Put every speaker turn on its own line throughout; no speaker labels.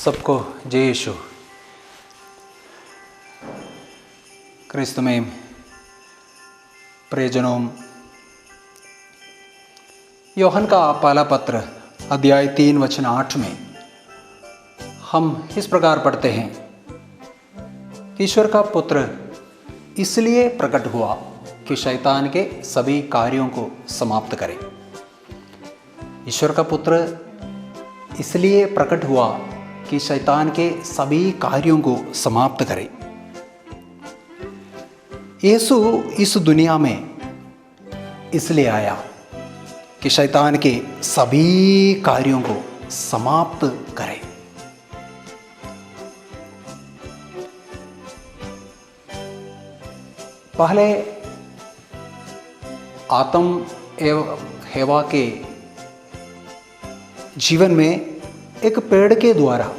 सबको जय यीशु। क्रिस्त में प्रियजनों, यूहन्ना का पहला पत्र अध्याय 3 वचन 8 में हम इस प्रकार पढ़ते हैं, ईश्वर का पुत्र इसलिए प्रकट हुआ कि शैतान के सभी कार्यों को समाप्त करे। ईश्वर का पुत्र इसलिए प्रकट हुआ कि शैतान के सभी कार्यों को समाप्त करे। यीशु इस दुनिया में इसलिए आया कि शैतान के सभी कार्यों को समाप्त करे। पहले आदम एवं हवा के जीवन में एक पेड़ के द्वारा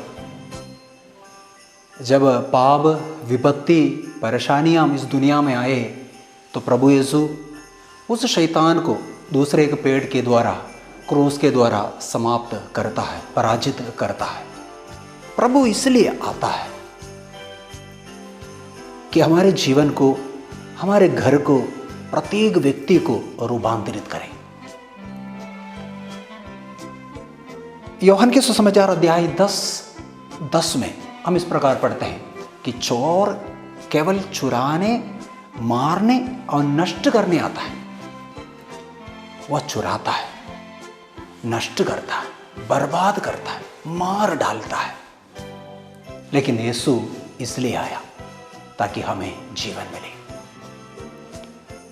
जब पाप, विपत्ति, परेशानियां इस दुनिया में आए तो प्रभु यीशु उस शैतान को दूसरे एक पेड़ के द्वारा, क्रूस के द्वारा समाप्त करता है, पराजित करता है। प्रभु इसलिए आता है कि हमारे जीवन को, हमारे घर को, प्रत्येक व्यक्ति को रूपांतरित करें। यूहन्ना के सुसमाचार अध्याय 10 में हम इस प्रकार पढ़ते हैं कि चोर केवल चुराने, मारने और नष्ट करने आता है। वह चुराता है, नष्ट करता है, बर्बाद करता है, मार डालता है। लेकिन यीशु इसलिए आया ताकि हमें जीवन मिले।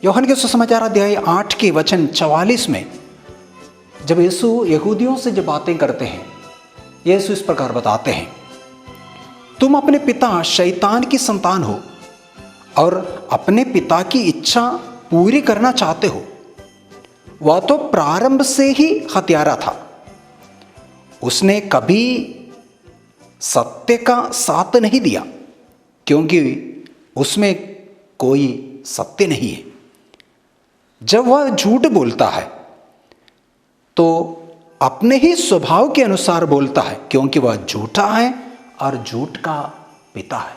यूहन्ना के सुसमाचार अध्याय 8 के वचन 44 में जब यीशु यहूदियों से जब बातें करते हैं, यीशु इस प्रकार बताते हैं, तुम अपने पिता शैतान की संतान हो और अपने पिता की इच्छा पूरी करना चाहते हो। वह तो प्रारंभ से ही हत्यारा था, उसने कभी सत्य का साथ नहीं दिया क्योंकि उसमें कोई सत्य नहीं है। जब वह झूठ बोलता है तो अपने ही स्वभाव के अनुसार बोलता है क्योंकि वह झूठा है और झूठ का पिता है।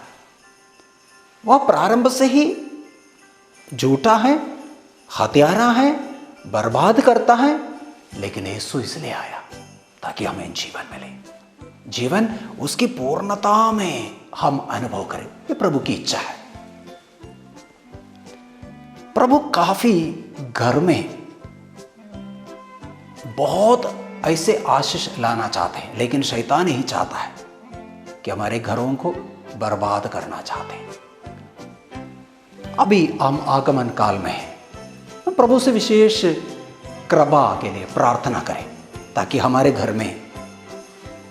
वह प्रारंभ से ही झूठा है, हत्यारा है, बर्बाद करता है। लेकिन यीशु इसलिए आया ताकि हमें जीवन मिले, जीवन उसकी पूर्णता में हम अनुभव करें। ये प्रभु की इच्छा है। प्रभु काफी घर में बहुत ऐसे आशीष लाना चाहते हैं, लेकिन शैतान ही चाहता है कि हमारे घरों को बर्बाद करना चाहते हैं। अभी हम आगमन काल में हैं, प्रभु से विशेष कृपा के लिए प्रार्थना करें ताकि हमारे घर में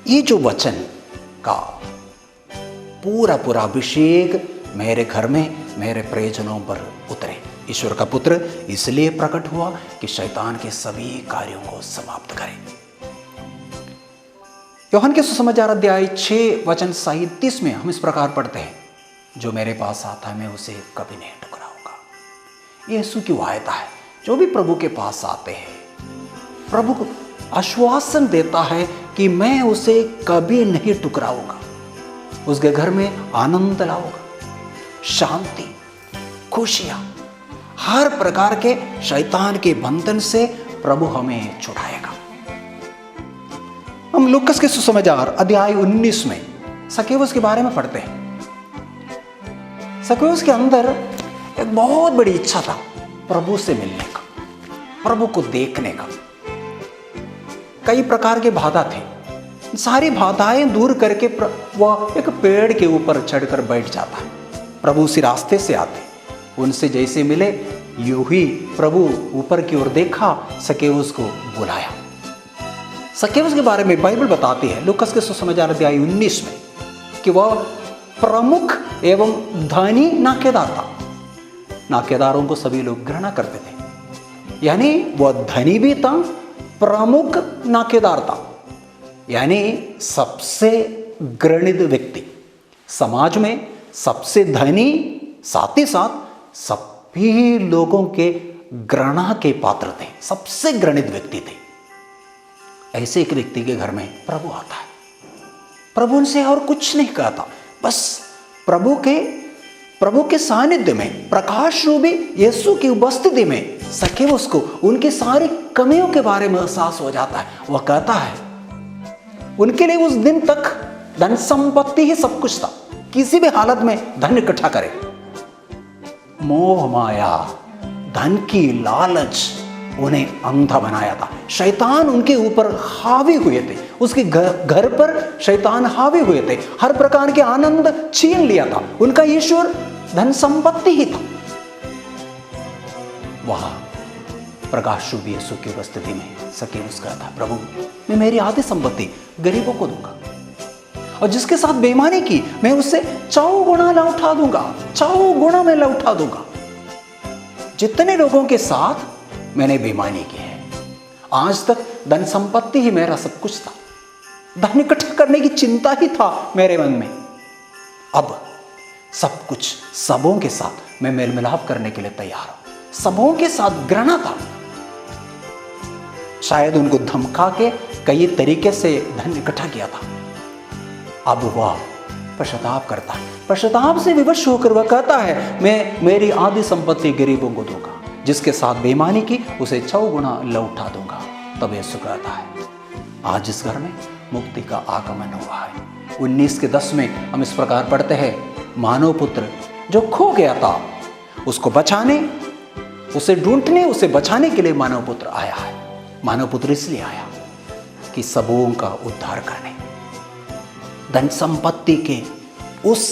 ये जो वचन का पूरा अभिषेक मेरे घर में, मेरे प्रियजनों पर उतरे। ईश्वर का पुत्र इसलिए प्रकट हुआ कि शैतान के सभी कार्यों को समाप्त करे। यूहन्ना के सुसमाचार अध्याय 6 वचन 37 में हम इस प्रकार पढ़ते हैं, जो मेरे पास आता है मैं उसे कभी नहीं ठुकराऊंगा। यीशु की वायदा है, जो भी प्रभु के पास आते हैं, प्रभु को आश्वासन देता है कि मैं उसे कभी नहीं ठुकराऊंगा। उसके घर में आनंद लाऊंगा, शांति, खुशियां, हर प्रकार के शैतान के बंधन से प्रभु हमें छुड़ाएगा। हम लूकास के सुसमाचार अध्याय 19 में सक्केवस के बारे में पढ़ते हैं। सक्केवस के अंदर एक बहुत बड़ी इच्छा था प्रभु से मिलने का, प्रभु को देखने का। कई प्रकार के बाधा थे, सारी बाधाएं दूर करके वह एक पेड़ के ऊपर चढ़कर बैठ जाता है। प्रभु उसी रास्ते से आते, उनसे जैसे मिले यूं ही प्रभु ऊपर की ओर देखा, सक्केवस को बुलाया। सक्केवस के बारे में बाइबल बताती है लूकास के सुसमाचार अध्याय 19 में कि वह प्रमुख एवं धनी नाकेदार था। नाकेदारों को सभी लोग घृणा करते थे, यानी वह धनी भी था, प्रमुख नाकेदार था, यानी सबसे घृणित व्यक्ति, समाज में सबसे धनी, साथ ही साथ सभी लोगों के घृणा के पात्र थे, सबसे घृणित व्यक्ति थे। ऐसे एक व्यक्ति के घर में प्रभु आता है। प्रभु उनसे और कुछ नहीं कहता, बस प्रभु के सानिध्य में, प्रकाश रूपी यीशु की उपस्थिति में सकेवस को उनकी सारी कमियों के बारे में एहसास हो जाता है। वह कहता है उनके लिए उस दिन तक धन संपत्ति ही सब कुछ था, किसी भी हालत में धन इकट्ठा करे। मोह माया, धन की लालच उन्हें अंधा बनाया था। शैतान उनके ऊपर हावी हुए थे, उसके घर पर शैतान हावी हुए थे, हर प्रकार के आनंद छीन लिया था। उनका ईश्वर धन संपत्ति ही था। वहां प्रकाश रूपी यीशु की उपस्थिति में सकेवस कहता, प्रभु मैं मेरी आधी संपत्ति गरीबों को दूंगा, और जिसके साथ बेईमानी की मैं उससे 100 गुना लौटा दूंगा, 100 गुना मैं लौटा दूंगा। जितने लोगों के साथ मैंने बेईमानी की है, आज तक धन संपत्ति ही मेरा सब कुछ था, धन इकट्ठा करने की चिंता ही था मेरे मन में। अब सब कुछ सबों के साथ मैं मेल मिलाप करने के लिए तैयार हूं। सबों के साथ घृणा था, शायद उनको धमका के कई तरीके से धन इकट्ठा किया था। अब वह पश्चाताप करता है, पश्चाताप से विवश होकर वह कहता है मैं मेरी आधी संपत्ति गरीबों को दूंगा, जिसके साथ बेईमानी की उसे 100 गुना लौटा दूंगा। तब यीशु कहता है आज इस घर में मुक्ति का आगमन हुआ है। 19:10 में हम इस प्रकार पढ़ते हैं, मानव पुत्र जो खो गया था उसको बचाने, उसे ढूंढने, उसे बचाने के लिए मानव पुत्र आया है। मानव पुत्र इसलिए आया कि सबों का उद्धार करने, धन संपत्ति के उस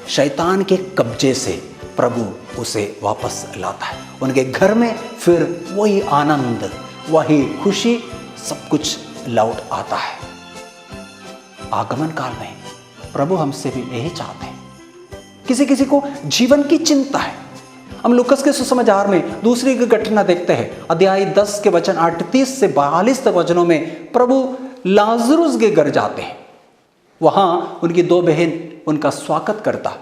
शैतान के कब्जे से प्रभु उसे वापस लाता है। उनके घर में फिर वही आनंद, वही खुशी, सब कुछ लौट आता है। आगमन काल में प्रभु हमसे भी यही चाहते हैं। किसी किसी को जीवन की चिंता है। हम लूकस के सुसमाचार में दूसरी घटना देखते हैं, अध्याय 10 के वचन 38 से 42 तक वचनों में प्रभु लाजरुस के घर जाते हैं। वहां उनकी 2 बहन उनका स्वागत करता।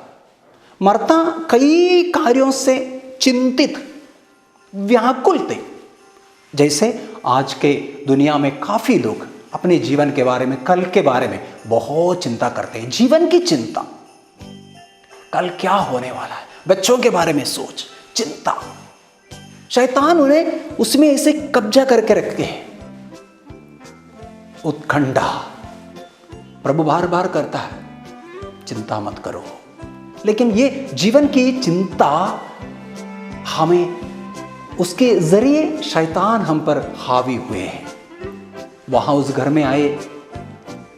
मरता कई कार्यों से चिंतित, व्याकुल थे। जैसे आज के दुनिया में काफी लोग अपने जीवन के बारे में, कल के बारे में बहुत चिंता करते हैं। जीवन की चिंता, कल क्या होने वाला है, बच्चों के बारे में सोच, चिंता। शैतान उन्हें उसमें ऐसे कब्जा करके रखते हैं। उत्कंठा, प्रभु बार बार कहता है चिंता मत करो, लेकिन ये जीवन की चिंता हमें, उसके जरिए शैतान हम पर हावी हुए हैं। वहां उस घर में आए,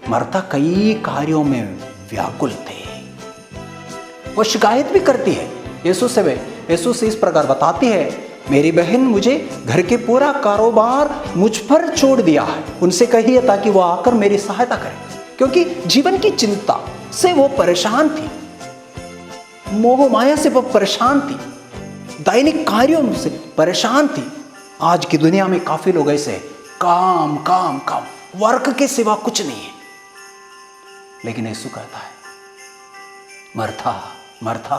मरता कई कार्यों में व्याकुल थे। वो शिकायत भी करती है यीशु से इस प्रकार बताती है, मेरी बहन मुझे घर के पूरा कारोबार मुझ पर छोड़ दिया है, उनसे कहिए ताकि वो आकर मेरी सहायता करें। क्योंकि जीवन की चिंता से वो परेशान थी, मोह माया से वो परेशान थी, दैनिक कार्यों से परेशान थी। आज की दुनिया में काफी लोग ऐसे हैं, काम काम काम, वर्क के सिवा कुछ नहीं है। लेकिन यीशु कहता है मरथा मरथा,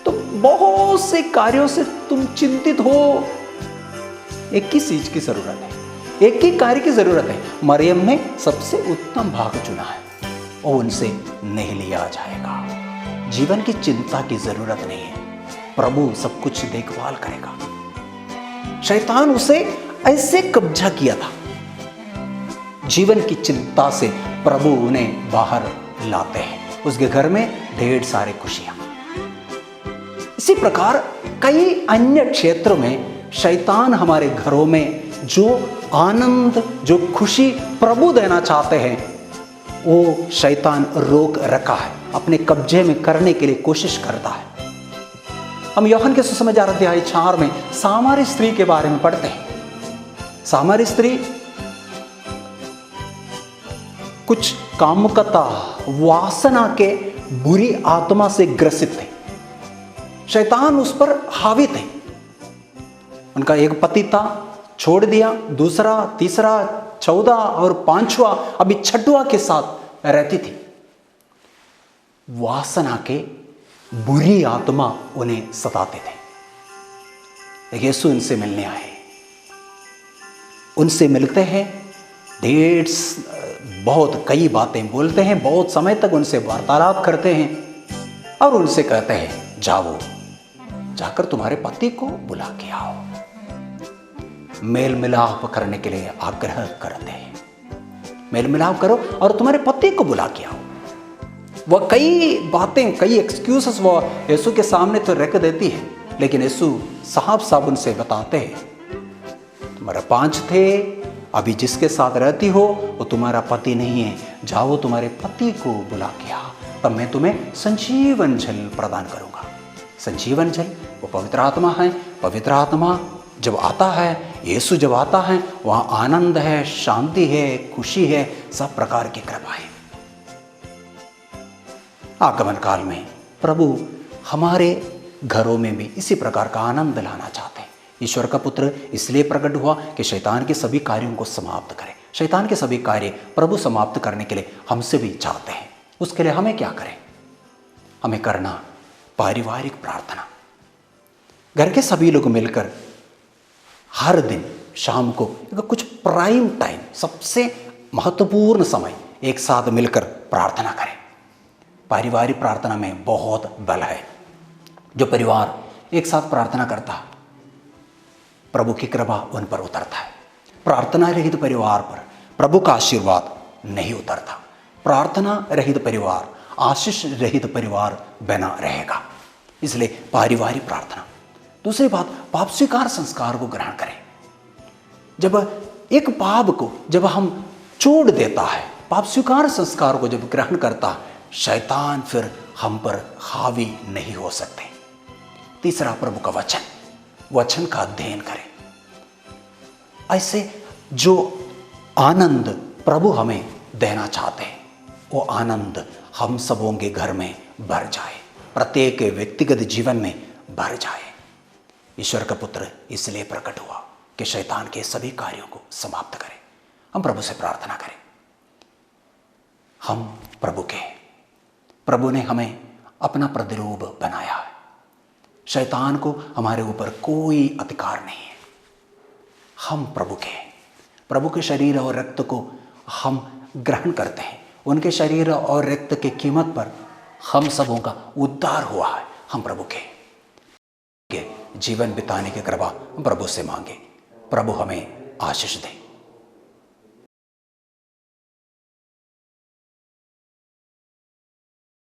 तो बहुत से कार्यों से तुम चिंतित हो, एक ही चीज की जरूरत है, एक ही कार्य की जरूरत है। मरियम ने सबसे उत्तम भाग चुना है और उनसे नहीं लिया जाएगा। जीवन की चिंता की जरूरत नहीं है, प्रभु सब कुछ देखभाल करेगा। शैतान उसे ऐसे कब्जा किया था, जीवन की चिंता से प्रभु उन्हें बाहर लाते हैं। उसके घर में ढेर सारे खुशियां। इसी प्रकार कई अन्य क्षेत्रों में शैतान हमारे घरों में जो आनंद, जो खुशी प्रभु देना चाहते हैं, वो शैतान रोक रखा है, अपने कब्जे में करने के लिए कोशिश करता है। हम यूहन्ना के सुसमाचार अध्याय 4 में सामरी स्त्री के बारे में पढ़ते हैं। सामरी स्त्री कुछ कामुकता, वासना के बुरी आत्मा से ग्रसित थे। शैतान उस पर हावी थे। उनका एक पति था, छोड़ दिया, दूसरा, तीसरा, 14 और 5वां, अभी 6वां के साथ रहती थी। वासना के बुरी आत्मा उन्हें सताते थे। यीशु उनसे मिलने आए, उनसे मिलते हैं, बहुत कई बातें बोलते हैं, बहुत समय तक उनसे वार्तालाप करते हैं और उनसे कहते हैं जाओ, जाकर तुम्हारे पति को बुला के आओ। मेल मिलाप करने के लिए आग्रह करते हैं, मेल मिलाप करो और तुम्हारे पति को बुला के आओ। वह कई बातें, कई एक्सक्यूजेस वह यीशु के सामने तो रख देती है, लेकिन यीशु साफ साफ उनसे बताते हैं तुम्हारे 5 थे, अभी जिसके साथ रहती हो वो तुम्हारा पति नहीं है, जाओ तुम्हारे पति को बुला के आओ, तब मैं तुम्हें संजीवन जल प्रदान करूंगा। संजीवन जल वो पवित्र आत्मा है। पवित्र आत्मा जब आता है, यीशु जब आता है, वहाँ आनंद है, शांति है, खुशी है, सब प्रकार की कृपा है। आगमन काल में प्रभु हमारे घरों में भी इसी प्रकार का आनंद लाना चाहते हैं। ईश्वर का पुत्र इसलिए प्रकट हुआ कि शैतान के सभी कार्यों को समाप्त करे। शैतान के सभी कार्य प्रभु समाप्त करने के लिए हमसे भी चाहते हैं। उसके लिए हमें क्या करें? हमें करना पारिवारिक प्रार्थना। घर के सभी लोग मिलकर हर दिन शाम को कुछ प्राइम टाइम, सबसे महत्वपूर्ण समय एक साथ मिलकर प्रार्थना करें। पारिवारिक प्रार्थना में बहुत बल है। जो परिवार एक साथ प्रार्थना करता है, प्रभु की कृपा उन पर उतरता है। प्रार्थना रहित परिवार पर प्रभु का आशीर्वाद नहीं उतरता। प्रार्थना रहित परिवार, आशीष रहित परिवार बना रहेगा। इसलिए पारिवारिक प्रार्थना। दूसरी बात, पाप स्वीकार संस्कार को ग्रहण करें। जब एक पाप को जब हम छोड़ देता है, पाप स्वीकार संस्कार को जब ग्रहण करता है, शैतान फिर हम पर हावी नहीं हो सकते। तीसरा, प्रभु का वचन, वचन का अध्ययन करें। ऐसे जो आनंद प्रभु हमें देना चाहते हैं, वो आनंद हम सबों के घर में भर जाए, प्रत्येक व्यक्तिगत जीवन में भर जाए। ईश्वर का पुत्र इसलिए प्रकट हुआ कि शैतान के सभी कार्यों को समाप्त करें। हम प्रभु से प्रार्थना करें। हम प्रभु के हैं। प्रभु ने हमें अपना प्रतिरूप बनाया है। शैतान को हमारे ऊपर कोई अधिकार नहीं है। हम प्रभु के हैं। प्रभु के शरीर और रक्त को हम ग्रहण करते हैं। उनके शरीर और रक्त की कीमत पर हम सबों का उद्धार हुआ है। हम प्रभु के जीवन बिताने की कृपा प्रभु से मांगे। प्रभु हमें आशीष दे।